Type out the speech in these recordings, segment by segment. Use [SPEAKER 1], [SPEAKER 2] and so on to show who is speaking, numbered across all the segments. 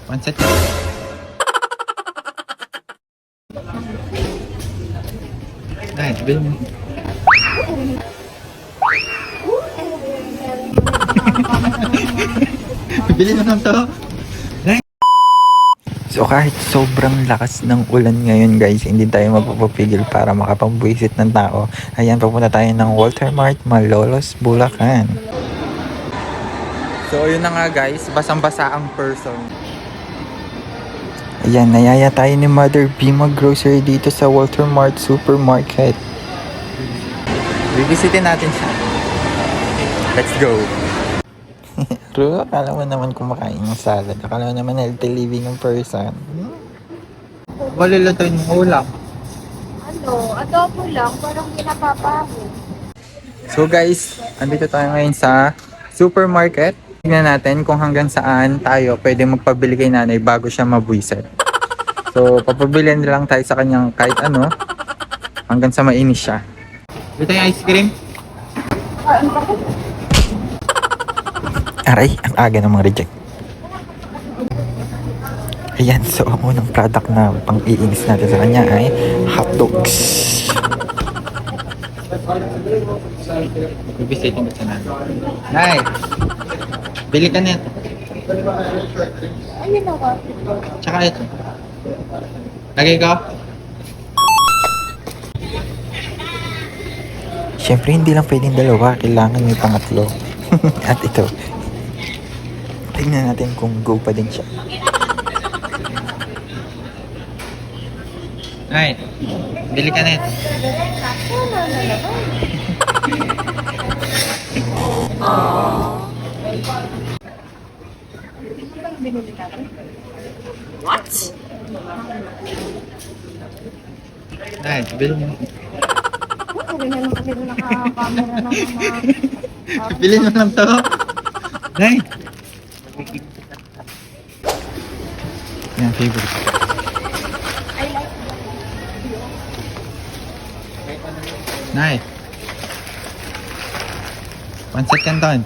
[SPEAKER 1] Pancit. Ay, bilhin mo. Bilhin mo lang to. So kahit sobrang lakas ng ulan ngayon guys, hindi tayo mapapapigil para makapagbuisit ng tao. Ayan, papunta tayo ng Walter Mart, Malolos, Bulacan. So yun na nga guys, basang-basa ang person. Ayan, nayaya tayo ni Mother B mag-grocery dito sa Walter Mart Supermarket. Bibisitin natin siya. Let's go! Pero akala mo naman kumakain ng salad. Akala mo naman healthy living ang person. Balilatoy ng ulam.
[SPEAKER 2] Adobo lang, parang pinapapaho.
[SPEAKER 1] So guys, andito tayo ngayon sa supermarket. Tingnan natin kung hanggang saan tayo pwede magpabili kay nanay bago siya mabuisit. So papabilihan na lang tayo sa kanyang kahit ano hanggang sa mainis siya. Dito yung ice cream. Aray, ang aga ng mga reject. Ayan, so ang unang product na pang-iinis natin sa kanya ay hotdogs. Bibisitin ko sa nanay. Nay, bili ka nito.
[SPEAKER 2] Ayun ako.
[SPEAKER 1] Tsaka ito. Lagay ko. Siyempre, hindi lang pwedeng dalawa. Kailangan may pangatlo. At ito. Tingnan natin kung go pa din siya. Ay, bili ka nito.
[SPEAKER 2] What?
[SPEAKER 1] Ay, bili mo.
[SPEAKER 2] Hindi naman kasi naka-camera ng mga...
[SPEAKER 1] Bili mo lang to. Ay. Yan, favorite.
[SPEAKER 2] I like
[SPEAKER 1] Nay. Pancit canton.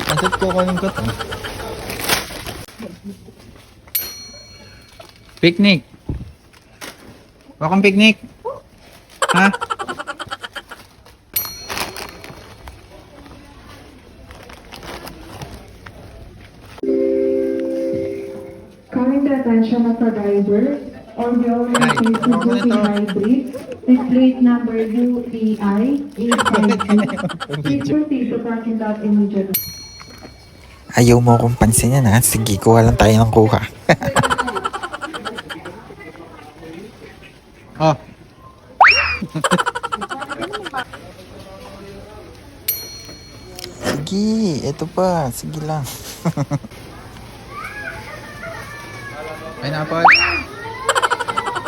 [SPEAKER 1] Pancit kukunin ko to. Picnic. Welcome picnic. Ha?
[SPEAKER 3] Calling the attention of the driver or the owner of a Suzuki Hybrid with plate number UEI 852. Please proceed to parking lot immediately.
[SPEAKER 1] Ayaw mo akong pansinin ha. Sige, kuha lang tayo ng kuha. Oh. Sige, ito pa. Sige lang. Pineapple.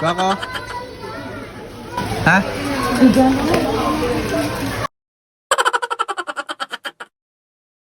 [SPEAKER 1] Bako. Ha?